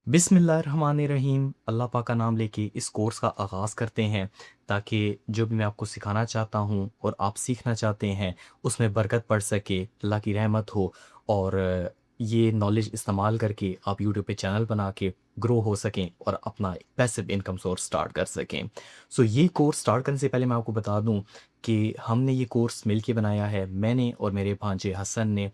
बिस्मिल्लाहिर्रहमानिर्रहीम। अल्लाह पाक का नाम लेके इस कोर्स का आगाज़ करते हैं ताकि जो भी मैं आपको सिखाना चाहता हूँ और आप सीखना चाहते हैं उसमें बरकत पड़ सके, अल्लाह की रहमत हो और ये नॉलेज इस्तेमाल करके आप यूट्यूब पे चैनल बना के ग्रो हो सकें और अपना पैसिव इनकम सोर्स स्टार्ट कर सकें। सो ये कोर्स स्टार्ट करने से पहले मैं आपको बता दूँ कि हमने ये कोर्स मिल के बनाया है, मैंने और मेरे भांजे हसन ने।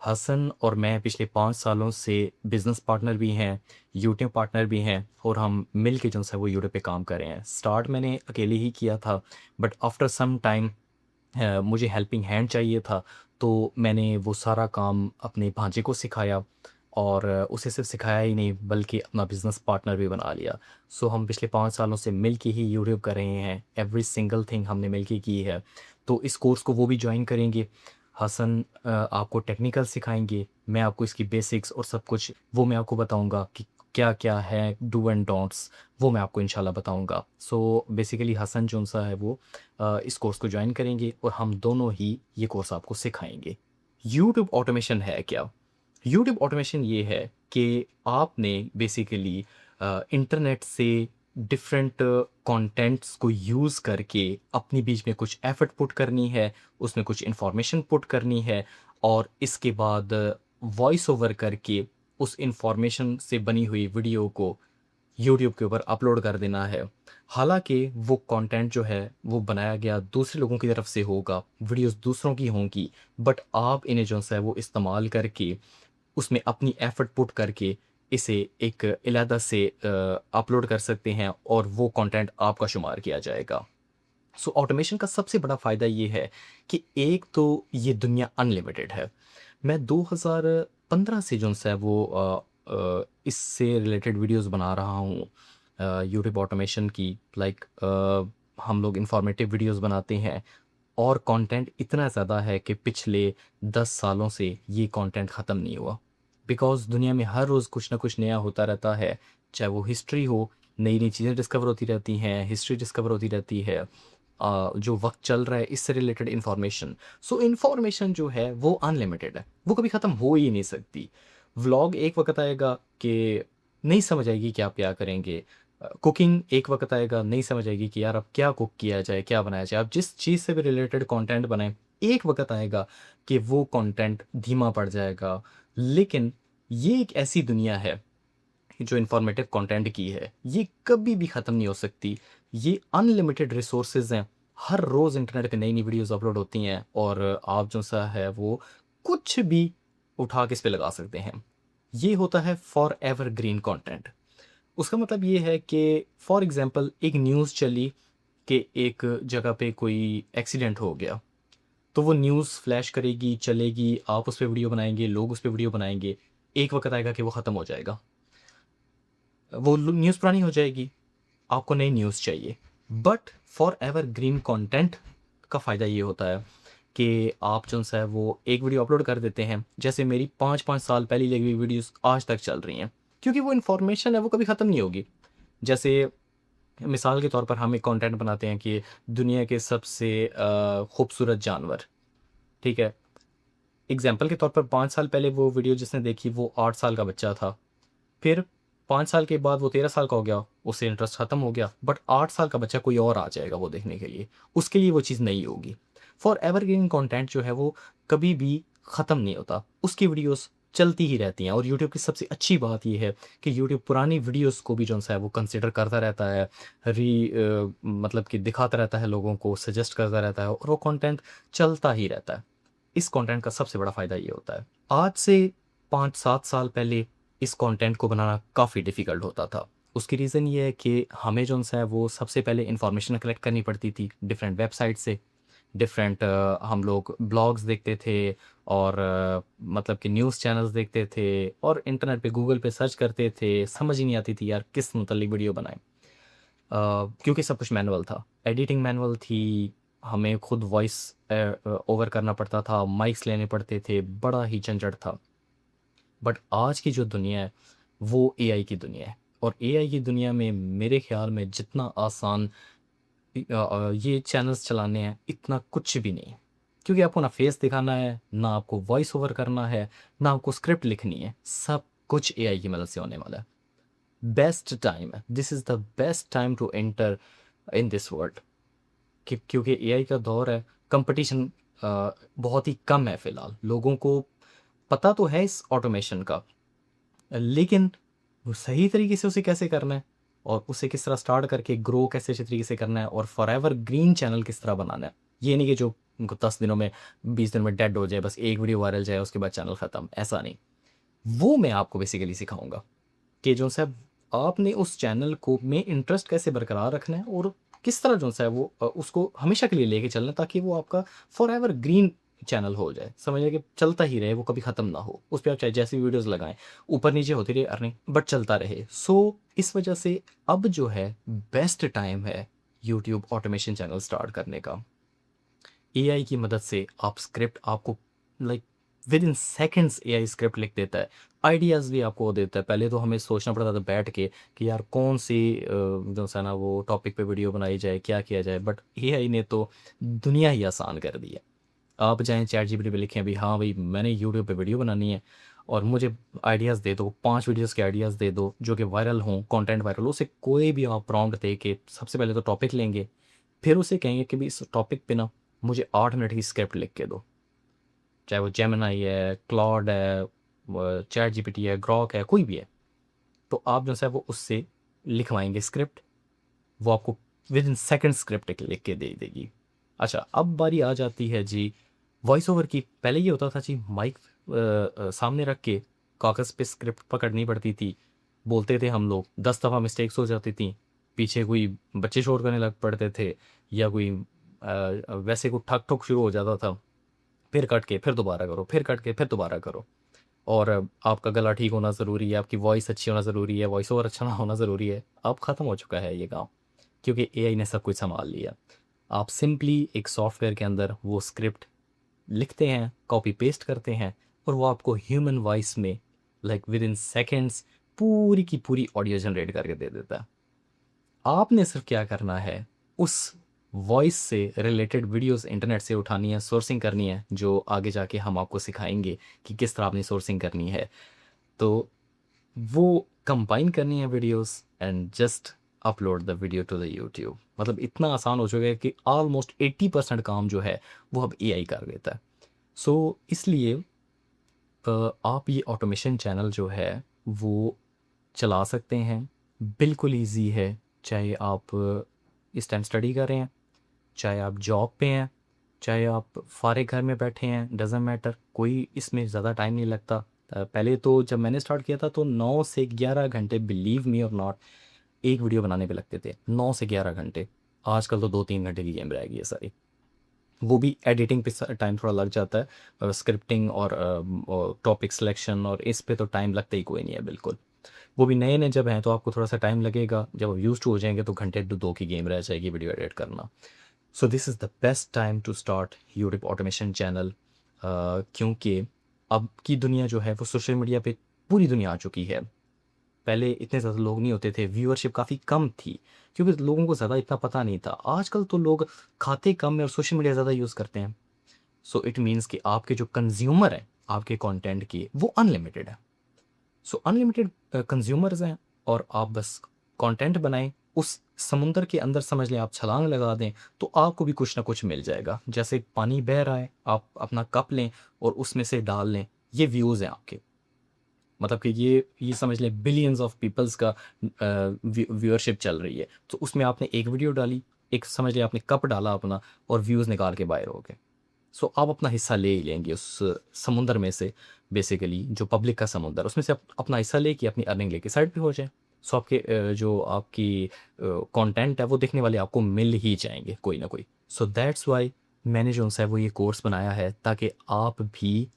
हसन और मैं पिछले 5 सालों से बिज़नेस पार्टनर भी हैं, यूट्यूब पार्टनर भी हैं और हम मिल के जो है वो यूट्यूब पे काम कर रहे हैं। स्टार्ट मैंने अकेले ही किया था बट आफ्टर सम टाइम मुझे हेल्पिंग हैंड चाहिए था, तो मैंने वो सारा काम अपने भांजे को सिखाया और उसे सिर्फ सिखाया ही नहीं बल्कि अपना बिज़नेस पार्टनर भी बना लिया। सो हम पिछले 5 सालों से मिल के ही यूट्यूब कर रहे हैं, एवरी सिंगल थिंग हमने मिल के की है। तो इस कोर्स को वो भी जॉइन करेंगे। हसन आपको टेक्निकल सिखाएँगे, मैं आपको इसकी बेसिक्स और सब कुछ वो मैं आपको बताऊँगा कि क्या-क्या है डू एंड डोंट्स, वो मैं आपको इंशाल्लाह बताऊँगा। सो बेसिकली हसन जो-सा है वो इस कोर्स को जॉइन करेंगे और हम दोनों ही ये कोर्स आपको सिखाएँगे। यूट्यूब ऑटोमेशन है क्या? यूट्यूब ऑटोमेशन ये है कि आपने बेसिकली इंटरनेट से डिफरेंट कंटेंट्स को यूज़ करके अपनी बीच में कुछ एफर्ट पुट करनी है, उसमें कुछ इन्फॉर्मेशन पुट करनी है और इसके बाद वॉइस ओवर करके उस इन्फॉर्मेशन से बनी हुई वीडियो को यूट्यूब के ऊपर अपलोड कर देना है। हालाँकि वो कंटेंट जो है वो बनाया गया दूसरे लोगों की तरफ से होगा, वीडियोज़ दूसरों की होंगी बट आप इन्हें जो है वो इस्तेमाल करके उसमें अपनी एफर्ट पुट करके इसे एक अलहदा से अपलोड कर सकते हैं और वो कंटेंट आपका शुमार किया जाएगा। सो ऑटोमेशन का सबसे बड़ा फ़ायदा ये है कि एक तो ये दुनिया अनलिमिटेड है। मैं 2015 से जो है वो इससे रिलेटेड वीडियोज़ बना रहा हूँ यूट्यूब ऑटोमेशन की लाइक हम लोग इन्फॉर्मेटिव वीडियोज़ बनाते हैं और कंटेंट इतना ज़्यादा है कि पिछले 10 सालों से ये कंटेंट ख़त्म नहीं हुआ। बिकॉज़ दुनिया में हर रोज़ कुछ ना कुछ नया होता रहता है, चाहे वो हिस्ट्री हो, नई-नई चीज़ें डिस्कवर होती रहती हैं, हिस्ट्री डिस्कवर होती रहती है। जो वक़्त चल रहा है इससे रिलेटेड इन्फॉर्मेशन। सो इन्फॉर्मेशन जो है वो अनलिमिटेड है, वो कभी ख़त्म हो ही नहीं सकती। व्लॉग एक वक़्त आएगा कि नहीं समझ आएगी कि आप क्या करेंगे। कुकिंग एक वक़्त आएगा, नहीं समझ आएगी कि यार अब क्या कुक किया जाए, क्या बनाया जाए। आप जिस चीज़ से भी रिलेटेड कंटेंट बनाएँ, एक वक़्त आएगा कि वो कंटेंट धीमा पड़ जाएगा। लेकिन ये एक ऐसी दुनिया है जो इन्फॉर्मेटिव कंटेंट की है, ये कभी भी ख़त्म नहीं हो सकती। ये अनलिमिटेड रिसोर्सेज़ हैं। हर रोज़ इंटरनेट पे नई-नई वीडियोज़ अपलोड होती हैं और आप जो-सा है वो कुछ भी उठा के इस पे लगा सकते हैं। ये होता है फॉर एवरग्रीन कंटेंट। उसका मतलब ये है कि फॉर एग्ज़ाम्पल एक न्यूज़ चली कि एक जगह पे कोई एक्सीडेंट हो गया, तो वो न्यूज़ फ्लैश करेगी, चलेगी, आप उस पे वीडियो बनाएँगे, लोग उस पे वीडियो बनाएँगे। एक वक़्त आएगा कि वो ख़त्म हो जाएगा। वो न्यूज़ पुरानी हो जाएगी, आपको नई न्यूज़ चाहिए। बट फॉर एवरग्रीन कंटेंट का फ़ायदा ये होता है कि आप जो है वो एक वीडियो अपलोड कर देते हैं। जैसे मेरी 5-5 साल पहले लगी हुई वीडियोज़ आज तक चल रही हैं, क्योंकि वो इन्फॉर्मेशन है वो कभी ख़त्म नहीं होगी। जैसे मिसाल के तौर पर हम एक कंटेंट बनाते हैं कि दुनिया के सबसे खूबसूरत जानवर, ठीक है? एग्ज़ाम्पल के तौर पर 5 साल पहले वो वीडियो जिसने देखी वो 8 साल का बच्चा था। फिर 5 साल के बाद वो 13 साल का हो गया, उससे इंटरेस्ट खत्म हो गया, बट 8 साल का बच्चा कोई और आ जाएगा वो देखने के लिए, उसके लिए वो चीज़ नई होगी। फॉर एवरग्रीन कंटेंट जो है वो कभी भी ख़त्म नहीं होता, उसकी वीडियोज़ चलती ही रहती हैं और यूट्यूब की सबसे अच्छी बात ये है कि यूट्यूब पुरानी वीडियोज़ को भी जो-सा है वो कंसिडर करता रहता है, मतलब कि दिखाता रहता है लोगों को, सजेस्ट करता रहता है और वो कंटेंट चलता ही रहता है। इस कंटेंट का सबसे बड़ा फ़ायदा ये होता है। आज से 5-7 साल पहले इस कंटेंट को बनाना काफ़ी डिफ़िकल्ट होता था। उसकी रीज़न ये है कि हमें जो-सा है वो सबसे पहले इन्फॉर्मेशन कलेक्ट करनी पड़ती थी डिफरेंट वेबसाइट से। डिफरेंट हम लोग ब्लॉग्स देखते थे और मतलब कि न्यूज़ चैनल्स देखते थे और इंटरनेट पे गूगल पे सर्च करते थे। समझ ही नहीं आती थी यार किस मुतल्लिक वीडियो बनाएँ। क्योंकि सब कुछ मैनुअल था। एडिटिंग मैनुअल थी, हमें खुद वॉइस ओवर करना पड़ता था, माइक्स लेने पड़ते थे, बड़ा ही झंझट था। बट आज की जो दुनिया है, वो एआई की दुनिया है और एआई की दुनिया में मेरे ख़्याल में जितना आसान ये चैनल्स चलाने हैं, इतना कुछ भी नहीं है। क्योंकि आपको ना फ़ेस दिखाना है, ना आपको वॉइस ओवर करना है, ना आपको स्क्रिप्ट लिखनी है, सब कुछ एआई की मदद से होने वाला है। बेस्ट टाइम है, this is the best time to enter in this world. क्योंकि एआई का दौर है, कंपटीशन बहुत ही कम है फ़िलहाल। लोगों को पता तो है इस ऑटोमेशन का, लेकिन वो सही तरीके से उसे कैसे करना है और उसे किस तरह स्टार्ट करके ग्रो कैसे अच्छे तरीके से करना है और फॉरएवर ग्रीन चैनल किस तरह बनाना है। ये नहीं कि जो उनको 10 दिनों में 20 दिन में डेड हो जाए, बस एक वीडियो वायरल जाए उसके बाद चैनल ख़त्म, ऐसा नहीं। वो मैं आपको बेसिकली सिखाऊंगा कि जो सा आपने उस चैनल को में इंटरेस्ट कैसे बरकरार रखना है और किस तरह जो सा है वो उसको हमेशा के लिए लेके चलना है, ताकि वो आपका फॉरएवर ग्रीन चैनल हो जाए। समझिए कि चलता ही रहे, वो कभी ख़त्म ना हो। उस पे आप चाहे जैसी वीडियोज़ लगाएँ, ऊपर नीचे होती रहे अर्निंग, बट चलता रहे। सो इस वजह से अब जो है बेस्ट टाइम है यूट्यूब ऑटोमेशन चैनल स्टार्ट करने का। एआई की मदद से आप स्क्रिप्ट आपको like with in seconds AI script लिख देता है। आइडियाज़ भी आपको वो देता है। पहले तो हमें सोचना पड़ता था बैठ के कि यार कौन सी जो सा ना वो टॉपिक पे वीडियो बनाई जाए, क्या किया जाए, बट एआई ने तो दुनिया ही आसान कर दी है। आप जाएँ चैट जीपीटी पे लिखें अभी, हाँ भाई मैंने यूट्यूब पे वीडियो बनानी है और मुझे आइडियाज़ दे दो, 5 वीडियोज़ के आइडियाज़ दे दो जो कि वायरल हों, कंटेंट वायरल हो। उसे कोई भी आप प्रॉम्प्ट दे के सबसे पहले तो टॉपिक लेंगे, फिर उसे कहेंगे कि भई इस टॉपिक पे ना मुझे 8 मिनट की स्क्रिप्ट लिख के दो। चाहे वो जेमिनी है, क्लॉड है, चैट जीपीटी है, ग्रॉक है, कोई भी है। तो आप जो है वो उससे लिखवाएँगे स्क्रिप्ट, वो आपको विदिन सेकंड स्क्रिप्ट एक लिख के दे देगी। अच्छा, अब बारी आ जाती है जी वॉइस ओवर की। पहले ये होता था जी माइक सामने रख के कागज़ पे स्क्रिप्ट पकड़नी पड़ती थी। बोलते थे हम लोग, 10 दफ़ा मिस्टेक्स हो जाती थी। पीछे कोई बच्चे शोर करने लग पड़ते थे या कोई वैसे कोई ठक-ठुक शुरू हो जाता था। फिर कट के फिर दोबारा करो, फिर कट के फिर दोबारा करो। और आपका गला ठीक होना ज़रूरी है, आपकी वॉइस अच्छी होना ज़रूरी है, वॉइस ओवर अच्छा ना होना ज़रूरी है। अब ख़त्म हो चुका है ये काम, क्योंकि एआई ने सब कुछ सँभाल लिया। आप सिंपली एक सॉफ्टवेयर के अंदर वो स्क्रिप्ट लिखते हैं, कॉपी पेस्ट करते हैं और वो आपको ह्यूमन वॉइस में लाइक विदिन सेकंड्स पूरी की पूरी ऑडियो जनरेट करके दे देता है। आपने सिर्फ क्या करना है, उस वॉइस से रिलेटेड वीडियोस इंटरनेट से उठानी है, सोर्सिंग करनी है, जो आगे जाके हम आपको सिखाएँगे कि किस तरह आपने सोर्सिंग करनी है। तो वो कंबाइन करनी है videos and just upload the video to the YouTube. मतलब इतना आसान हो चुका है कि ऑलमोस्ट 80% काम जो है, वो अब एआई कर देता है। सो इसलिए आप ये ऑटोमेशन चैनल जो है वो चला सकते हैं, बिल्कुल ईज़ी है। चाहे आप इस टाइम स्टडी कर रहे हैं, चाहे आप जॉब पे हैं, चाहे आप फ़ारिग घर में बैठे हैं, डज़न्ट मैटर, कोई इसमें ज़्यादा टाइम नहीं लगता। पहले तो जब मैंने स्टार्ट किया था तो 9 से 11 घंटे, बिलीव मी और नॉट, एक वीडियो बनाने पे लगते थे, 9 से 11 घंटे। आजकल तो 2-3 घंटे की गेम रह गई है सारी। वो भी एडिटिंग पे टाइम थोड़ा लग जाता है, स्क्रिप्टिंग और टॉपिक सिलेक्शन और इस पे तो टाइम लगता ही कोई नहीं है बिल्कुल। वो भी नए-नए जब हैं तो आपको थोड़ा-सा टाइम लगेगा, जब आप यूज़्ड टू हो जाएँगे तो घंटे 2 की गेम रह जाएगी वीडियो एडिट करना। So this is the best time to start YouTube automation channel, क्योंकि अब की दुनिया जो है वो सोशल मीडिया पे पूरी दुनिया आ चुकी है। पहले इतने ज़्यादा लोग नहीं होते थे, व्यूअरशिप काफ़ी कम थी, क्योंकि लोगों को ज़्यादा इतना पता नहीं था। आजकल तो लोग खाते कम है और सोशल मीडिया ज़्यादा यूज़ करते हैं। सो इट मीन्स कि आपके जो कंज़्यूमर हैं, आपके कंटेंट के, वो अनलिमिटेड है। सो अनलिमिटेड कंज्यूमर्स हैं और आप बस कंटेंट बनाएं, उस समुंदर के अंदर समझ लें आप छलांग लगा दें, तो आपको भी कुछ ना कुछ मिल जाएगा। जैसे पानी बह रहा है, आप अपना कप लें और उसमें से डाल लें, ये व्यूज़ हैं आपके। मतलब कि ये समझ लें बिलियंस ऑफ पीपल्स का व्यूअरशिप चल रही है। तो उसमें आपने एक वीडियो डाली, एक समझ लें आपने कप डाला अपना और व्यूज़ निकाल के बाहर हो गए। सो आप अपना हिस्सा ले ही लेंगे उस समुंदर में से, बेसिकली जो पब्लिक का समुंदर, उसमें से अपना हिस्सा लेके अपनी अर्निंग लेके साइड पे हो जाए। सो आपके जो आपकी कंटेंट है वो देखने वाले आपको मिल ही जाएंगे कोई ना कोई। सो दैट्स वाई मैंने जो है वो ये कोर्स बनाया है, ताकि आप भी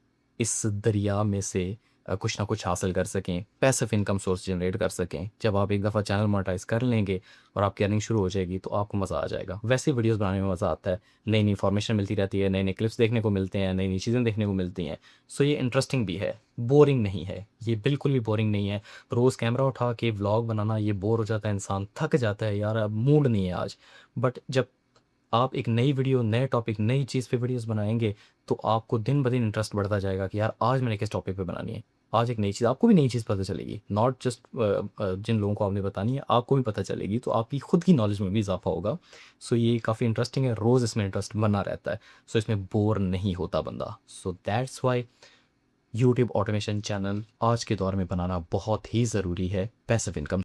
इस दरिया में से कुछ ना कुछ हासिल कर सकें, पैसिव इनकम सोर्स जनरेट कर सकें। जब आप एक दफ़ा चैनल मोनेटाइज कर लेंगे और आपकी अर्निंग शुरू हो जाएगी तो आपको मज़ा आ जाएगा। वैसे वीडियोस बनाने में मज़ा आता है, नई-नई इन्फॉर्मेशन मिलती रहती है, नए-नए क्लिप्स देखने को मिलते हैं, नई-नई चीज़ें देखने को मिलती हैं। सो ये इंटरेस्टिंग भी है, बोरिंग नहीं है, ये बिल्कुल भी बोरिंग नहीं है। रोज़ कैमरा उठा के व्लॉग बनाना, ये बोर हो जाता है इंसान, थक जाता है, यार अब मूड नहीं है आज। बट जब आप एक नई वीडियो, नए टॉपिक, नई चीज़ पे वीडियोस बनाएँगे, तो आपको दिन ब दिन इंटरेस्ट बढ़ता जाएगा कि यार आज मैंने किस टॉपिक पे बनानी है। आज एक नई चीज़ आपको भी नई चीज़ पता चलेगी, नॉट जस्ट जिन लोगों को आपने बतानी है आपको भी पता चलेगी, तो आपकी खुद की नॉलेज में भी इजाफा होगा। सो ये काफ़ी इंटरेस्टिंग है, रोज़ इसमें इंटरेस्ट बना रहता है, सो इसमें बोर नहीं होता बंदा। So that's why YouTube automation channel आज के दौर में बनाना बहुत ही ज़रूरी है पैसिव इनकम